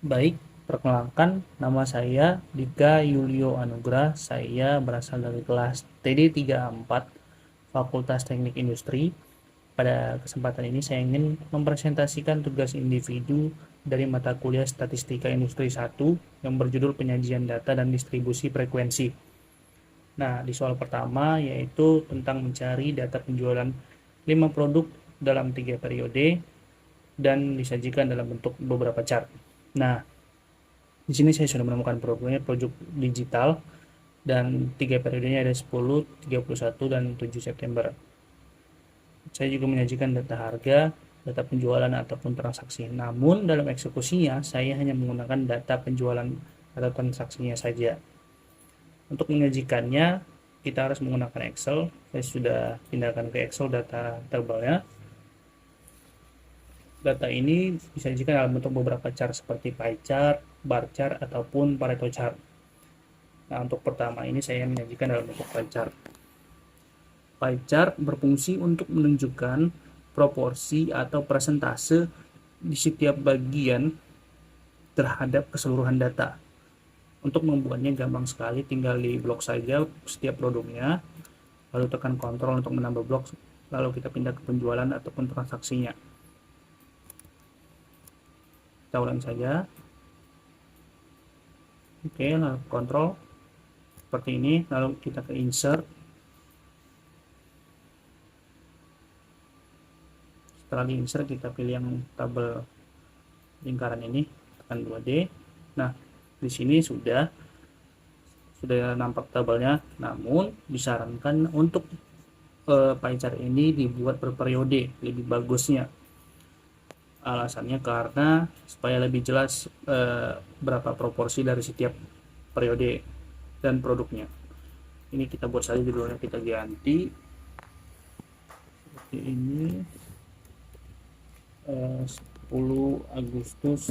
Baik, perkenalkan nama saya Dika Yulio Anugrah. Saya berasal dari kelas TD 34 Fakultas Teknik Industri. Pada kesempatan ini saya ingin mempresentasikan tugas individu dari mata kuliah Statistika Industri 1 yang berjudul Penyajian Data dan Distribusi Frekuensi. Nah, di soal pertama yaitu tentang mencari data penjualan 5 produk dalam 3 periode dan disajikan dalam bentuk beberapa chart. Nah, di sini saya sudah menemukan produknya, produk digital, dan 3 periodenya ada 10, 31, dan 7 September. Saya juga menyajikan data harga, data penjualan ataupun transaksi. Namun dalam eksekusinya saya hanya menggunakan data penjualan atau transaksinya saja. Untuk menyajikannya kita harus menggunakan Excel. Saya sudah pindahkan ke Excel data tebalnya. Data ini disajikan dalam bentuk beberapa chart seperti pie chart, bar chart, ataupun Pareto chart. Nah, untuk pertama ini saya menyajikan dalam bentuk pie chart. Pie chart berfungsi untuk menunjukkan proporsi atau persentase di setiap bagian terhadap keseluruhan data. Untuk membuatnya gampang sekali, tinggal di blok saja setiap produknya, lalu tekan kontrol untuk menambah blok, lalu kita pindah ke penjualan ataupun transaksinya. Kita ulang saja. Oke, lalu kontrol seperti ini, lalu kita ke insert. Setelah di insert kita pilih yang tabel lingkaran ini, tekan 2D. Nah, di sini sudah nampak tabelnya, namun disarankan untuk pie chart ini dibuat berperiode, lebih bagusnya. Alasannya karena supaya lebih jelas berapa proporsi dari setiap periode dan produknya. Ini kita buat saja judulnya, kita ganti seperti ini, 10 Agustus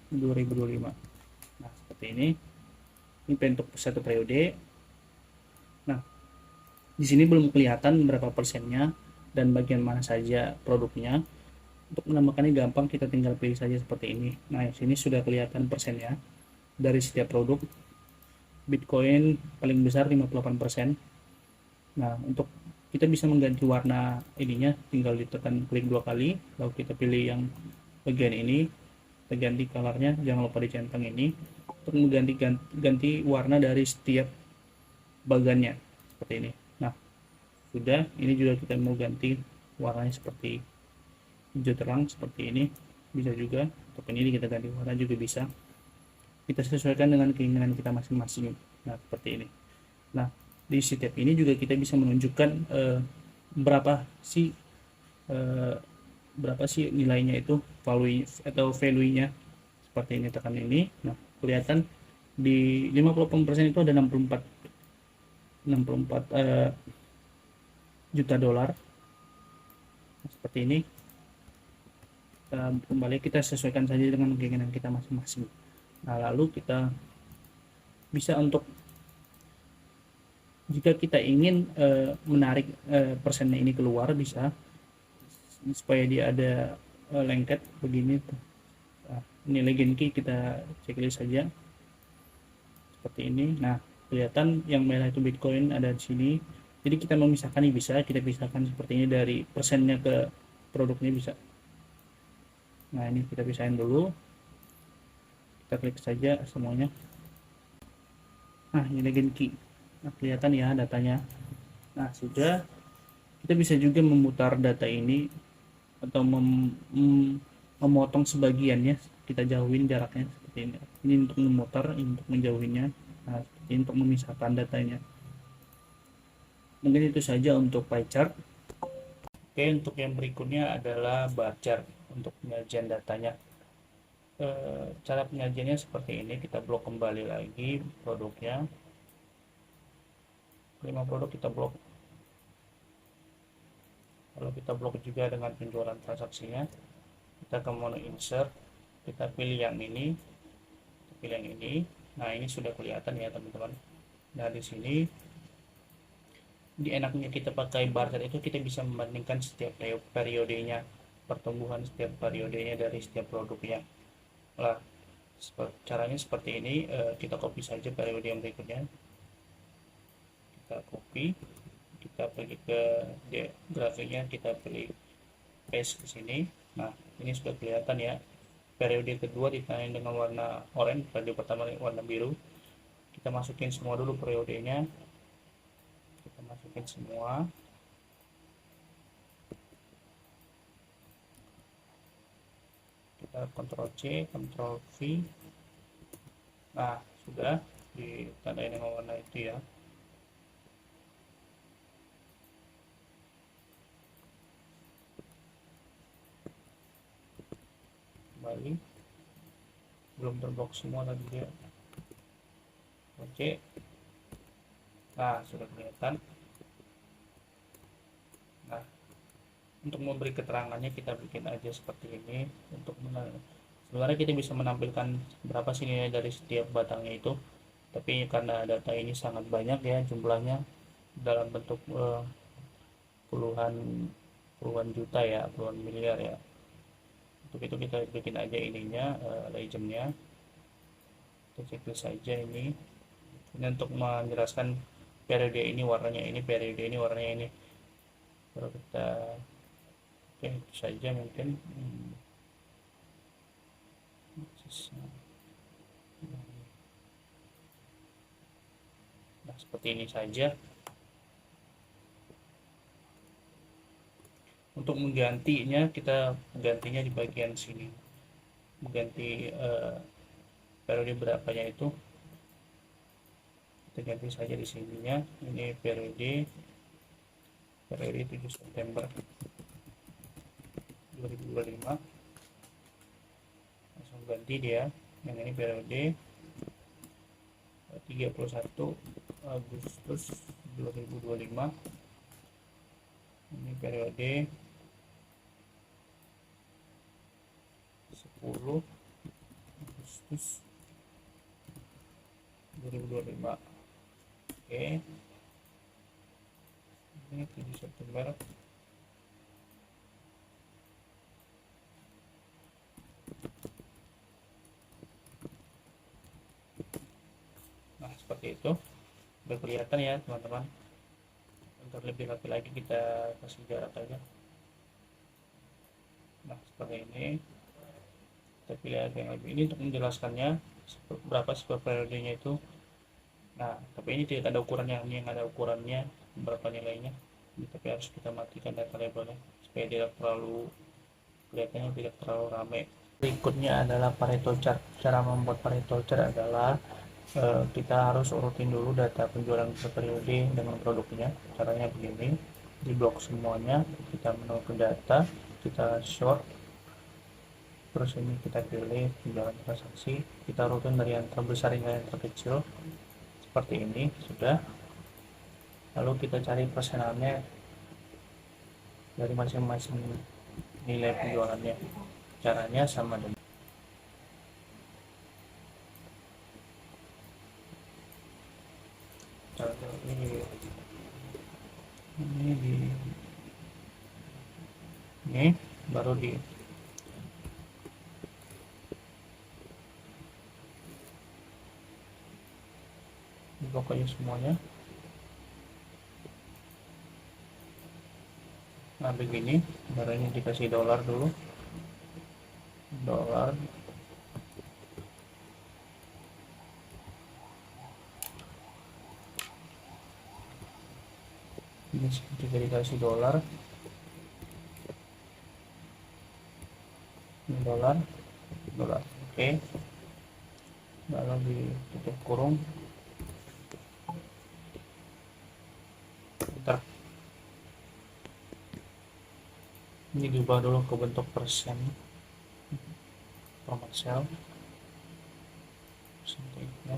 2025. Nah, seperti ini bentuk satu periode. Nah, di sini belum kelihatan berapa persennya dan bagian mana saja produknya. Untuk menambahkannya gampang, kita tinggal pilih saja seperti ini. Nah, di sini sudah kelihatan persennya dari setiap produk. Bitcoin paling besar 58%. Nah, untuk kita bisa mengganti warna ininya, tinggal ditekan klik 2 kali, lalu kita pilih yang bagian ini, kita ganti colornya, jangan lupa dicentang ini untuk mengganti warna dari setiap bagannya seperti ini. Nah, sudah, ini juga kita mau ganti warnanya seperti hijau terang seperti ini, bisa juga. Untuk ini kita ganti warna juga bisa, kita sesuaikan dengan keinginan kita masing-masing. Nah, seperti ini. Nah, di setiap ini juga kita bisa menunjukkan berapa sih nilainya itu, value-nya seperti ini, tekan ini. Nah, kelihatan di 58% itu ada 64 juta dolar. Nah, seperti ini. Kembali kita sesuaikan saja dengan keinginan kita masing-masing. Nah, lalu kita bisa untuk jika kita ingin menarik persennya ini keluar, bisa supaya dia ada lengket begini. Nah, ini legend key, kita checklist saja seperti ini. Nah, kelihatan yang merah itu Bitcoin ada di sini. Jadi kita memisahkan ini bisa, kita pisahkan seperti ini dari persennya ke produknya bisa. Nah, ini kita pisahin dulu. Kita klik saja semuanya. Nah, ini legend key. Nah, kelihatan ya datanya. Nah, sudah. Kita bisa juga memutar data ini atau memotong sebagiannya, kita jauhin jaraknya seperti ini. Ini untuk memutar, ini untuk menjauhinya. Nah, seperti ini untuk memisahkan datanya. Mungkin itu saja untuk pie chart. Oke, untuk yang berikutnya adalah bar chart untuk penyajian datanya. Cara penyajiannya seperti ini, kita blok kembali lagi produknya, 5 produk kita blok, lalu kita blok juga dengan penjualan transaksinya. Kita ke menu insert, kita pilih yang ini, Nah, ini sudah kelihatan ya teman-teman. Nah, di sini di enaknya kita pakai bar chart itu kita bisa membandingkan setiap periodenya. pertumbuhan setiap periodenya dari setiap produknya. Lah, caranya seperti ini. Kita copy saja periode yang berikutnya, kita copy, kita pergi ke grafiknya, kita pilih paste ke sini. Nah, ini sudah kelihatan ya, periode kedua ditandai dengan warna oranye, periode pertama warna biru. Kita masukin semua dulu periodenya, kita masukin semua. Kita Ctrl C, Ctrl V. Nah, sudah ditandai dengan warna itu ya. Kembali, belum terbox semua tadi dia. Oke. Nah, sudah kelihatan. Nah, untuk memberi keterangannya kita bikin aja seperti ini. Untuk sebenarnya kita bisa menampilkan berapa sih nilai dari setiap batangnya itu, tapi karena data ini sangat banyak ya jumlahnya, dalam bentuk puluhan juta ya, puluhan miliar ya. Untuk itu kita bikin aja ininya, legendnya. Kita cek saja ini untuk menjelaskan periode ini warnanya ini, periode ini warnanya ini. Kalau kita itu saja mungkin. Nah, seperti ini saja. Untuk menggantinya, kita gantinya di bagian sini, mengganti periode berapanya itu kita ganti saja di sininya. Ini periode 7 September 2025, langsung ganti dia. Yang ini periode 31 Agustus 2025. Ini periode 10 Agustus 2025. Oke, ini 7 September. Nah, seperti itu udah kelihatan ya teman-teman. Untuk lebih rapi lagi kita kasih jarak aja. Nah, seperti ini. Kita pilih yang lebih ini untuk menjelaskannya berapa sih periodenya itu. Nah, tapi ini tidak ada ukurannya, ini yang ada ukurannya berapa nilainya. Tapi harus kita matikan data labelnya supaya tidak terlalu kelihatannya, tidak terlalu ramai. Berikutnya adalah Pareto chart. Cara membuat Pareto chart adalah kita harus urutin dulu data penjualan per periode dengan produknya. Caranya begini, di blok semuanya, kita menuju ke data, kita short, terus ini kita pilih penjualan transaksi, kita urutin dari yang terbesar hingga yang terkecil seperti ini. Sudah, lalu kita cari persenannya dari masing-masing nilai penjualannya. Caranya sama dengan ini baru di pokoknya semuanya. Nah, begini caranya, dikasih dolar dulu, dolar, ini juga dikasih dolar, ini dolar, oke. Lalu ditutup kurung. Bentar, ini diubah dulu ke bentuk persen, format cell persentasenya.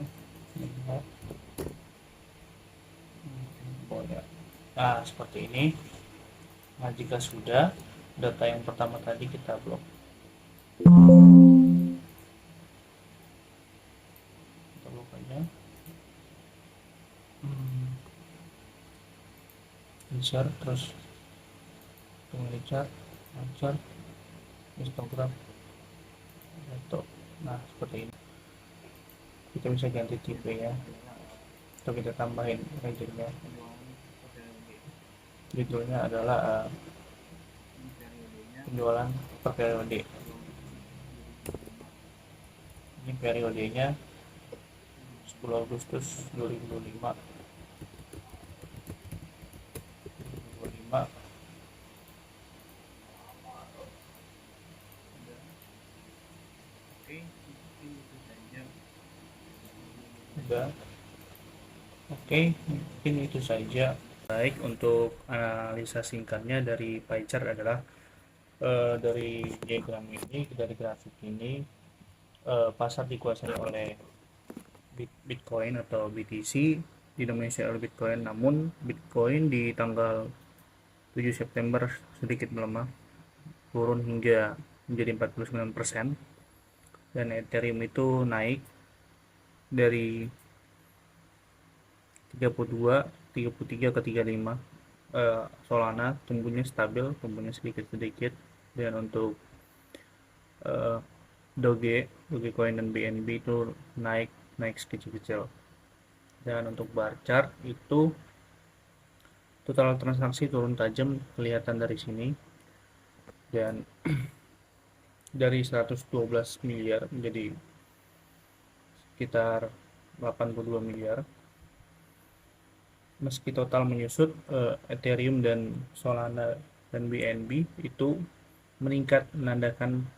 Nah, seperti ini. Nah, jika sudah, data yang pertama tadi kita blok. Kita blok aja. Insert, terus launcher, histogram atau nah seperti ini. Kita bisa ganti tipenya atau kita tambahin legendnya. Judulnya adalah penjualan per periode. Ini periodenya 10 Agustus 2025. Udah. Oke, mungkin itu saja. Baik, untuk analisa singkatnya dari pie chart adalah dari diagram ini, dari grafik ini, pasar dikuasai oleh Bitcoin atau BTC, didominasi oleh Bitcoin. Namun Bitcoin di tanggal 7 September sedikit melemah, turun hingga menjadi 49%, dan Ethereum itu naik dari 32, 33 ke 35. Solana tumbuhnya stabil, tumbuhnya sedikit-sedikit, dan untuk Dogecoin dan BNB itu naik kecil-kecil. Dan untuk bar chart itu total transaksi turun tajam, kelihatan dari sini, dan dari 112 miliar menjadi sekitar 82 miliar. Meski total menyusut, Ethereum dan Solana dan BNB itu meningkat, menandakan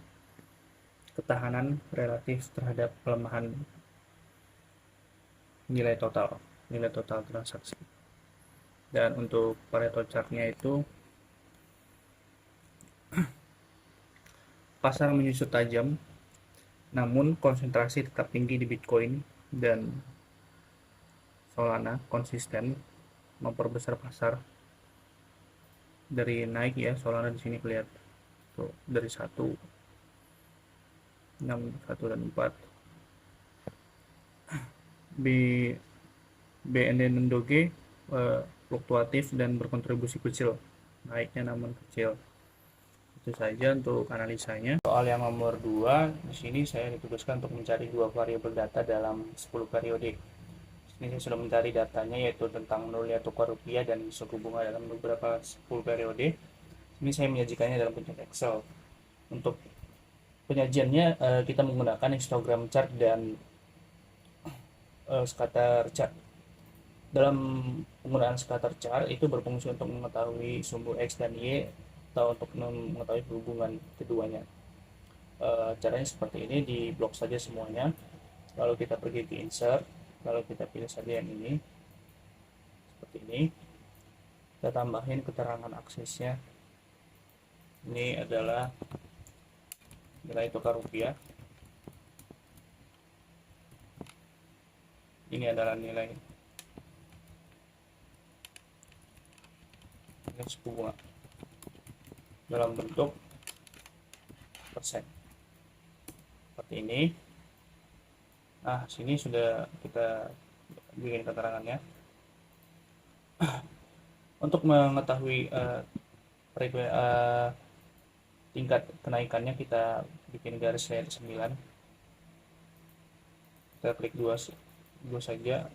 ketahanan relatif terhadap pelemahan nilai total transaksi. Dan untuk Pareto chartnya itu pasar menyusut tajam, namun konsentrasi tetap tinggi di Bitcoin, dan Solana konsisten memperbesar pasar. Dari naik ya, Solana di sini kelihatan tuh, dari 1, 6, 1 dan 4. BNB dan Doge fluktuatif dan berkontribusi kecil, naiknya namun kecil. Itu saja untuk analisanya. Soal yang nomor 2, di sini saya ditugaskan untuk mencari 2 variabel data dalam 10 periode. Ini saya sudah mencari datanya, yaitu tentang nilai tukar rupiah dan suku bunga dalam beberapa 10 periode. Ini saya menyajikannya dalam bentuk Excel. Untuk penyajiannya kita menggunakan histogram chart dan scatter chart. Dalam penggunaan scatter chart itu berfungsi untuk mengetahui sumbu X dan Y, atau untuk mengetahui hubungan keduanya. Caranya seperti ini, di blok saja semuanya, lalu kita pergi ke insert, lalu kita pilih saja yang ini seperti ini, kita tambahin keterangan aksesnya. Ini adalah nilai tukar rupiah, ini adalah nilai suku bunga dalam bentuk persen seperti ini. Nah, sini sudah kita bikin keterangannya. Untuk mengetahui tingkat kenaikannya, kita bikin garis layer 9. Kita klik dua saja.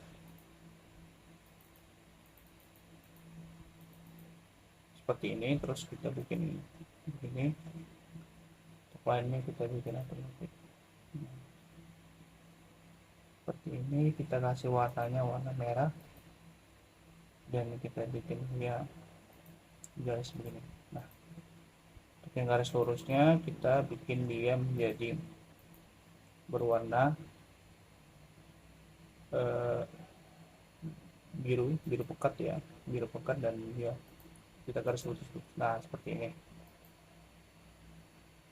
Seperti ini, terus kita bikin begini. Untuk lainnya kita bikin apa lagi? Seperti ini, kita kasih warnanya warna merah, dan kita bikin ya garis begini. Nah, untuk yang garis lurusnya kita bikin dia menjadi berwarna biru pekat ya, biru pekat, dan ya kita garis lurus. Nah, seperti ini.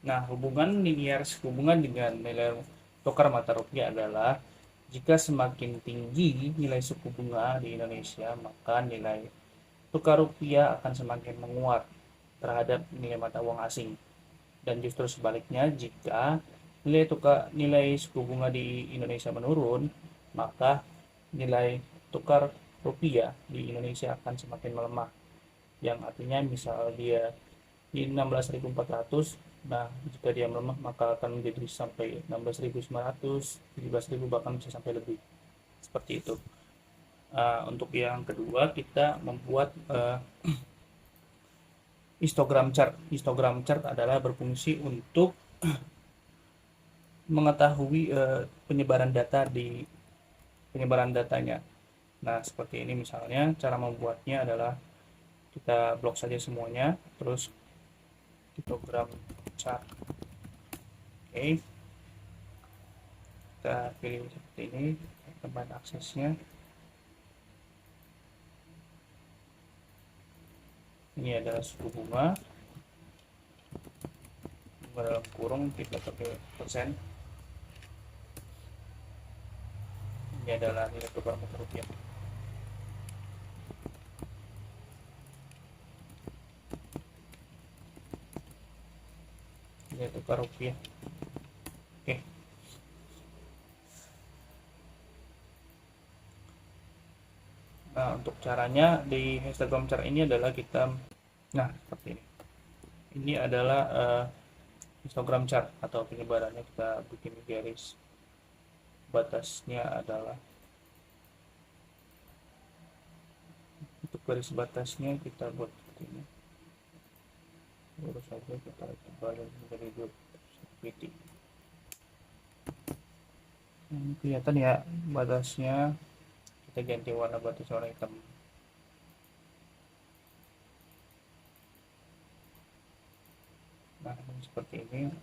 Nah, hubungan dengan nilai tukar mata rupiah adalah jika semakin tinggi nilai suku bunga di Indonesia, maka nilai tukar rupiah akan semakin menguat terhadap nilai mata uang asing. Dan justru sebaliknya, jika nilai suku bunga di Indonesia menurun, maka nilai tukar rupiah di Indonesia akan semakin melemah. Yang artinya misal dia di 16.400, Nah, jika dia melemah maka akan menjadi sampai 16.900, 17.000, bahkan bisa sampai lebih. Seperti itu. Untuk yang kedua kita membuat histogram chart. Histogram chart adalah berfungsi untuk mengetahui penyebaran datanya. Nah, seperti ini misalnya cara membuatnya adalah kita blok saja semuanya, terus histogram chart. Oke, kita pilih seperti ini, tempat aksesnya. Ini adalah suku bunga dalam kurung, kita pakai persen. Ini adalah nilai tukar mata rupiah. Nilai tukar rupiah. Oke. Nah, untuk caranya di histogram chart ini adalah kita, nah seperti ini. Ini adalah histogram chart atau penyebarannya. Kita bikin garis batasnya adalah, untuk garis batasnya kita buat seperti ini, lurus saja, kita tebalin menjadi 21 titik. Kelihatan ya batasnya, kita ganti warna batas warna hitam. Nah, seperti ini.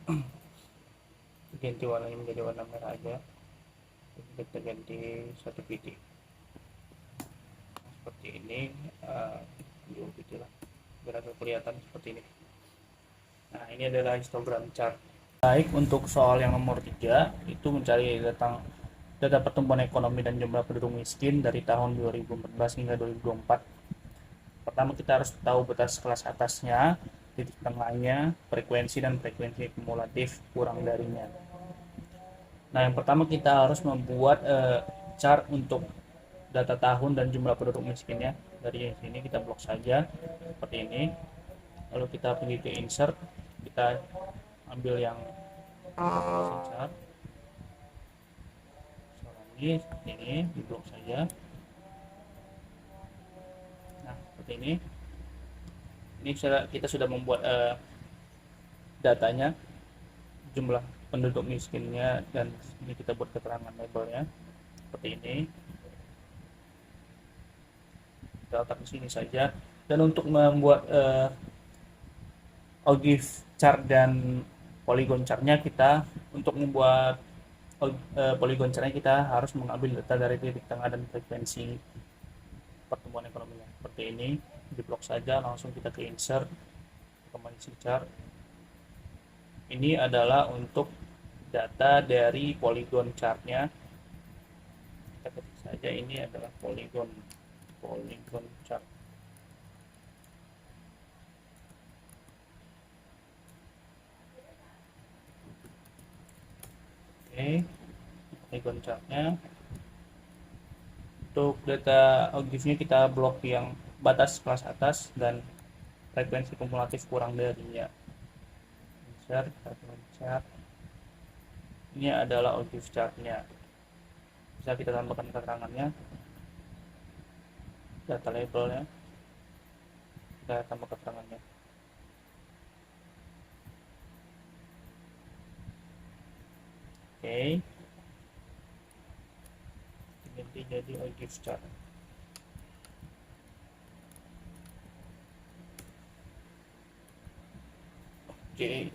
Ganti warnanya menjadi warna merah aja, kita ganti 1 titik. Nah, seperti ini, 2 titik lah biar agak kelihatan seperti ini. Nah, ini adalah histogram chart. Baik, untuk soal yang nomor 3 itu mencari data pertumbuhan ekonomi dan jumlah penduduk miskin dari tahun 2014 hingga 2024. Pertama kita harus tahu batas kelas atasnya, titik tengahnya, frekuensi dan frekuensi kumulatif kurang darinya. Nah, yang pertama kita harus membuat chart untuk data tahun dan jumlah penduduk miskinnya. Dari sini kita blok saja seperti ini. Lalu kita pergi ke insert, kita ambil yang chart. Ini seperti ini, di blok saja. Nah, seperti ini. Ini kita sudah membuat datanya, jumlah penduduk miskinnya, dan ini kita buat keterangan labelnya seperti ini. Kita letak di sini saja. Dan untuk membuat OGIF chart dan polygon chartnya, kita untuk membuat polygon chartnya kita harus mengambil data dari titik tengah dan frekuensi pertumbuhan ekonominya. Seperti ini, di blok saja, langsung kita ke insert, kembali chart. Ini adalah untuk data dari polygon chartnya. Kita ketik saja, ini adalah polygon chart. Oke, polygon chartnya. Untuk data OGIF-nya kita blok yang batas kelas atas dan frekuensi kumulatif kurang darinya. Insert, chart. Ini adalah OGIF chartnya. Bisa kita tambahkan keterangannya, data labelnya, kita tambah keterangannya. Oke, ganti jadi OGIF chart. Oke.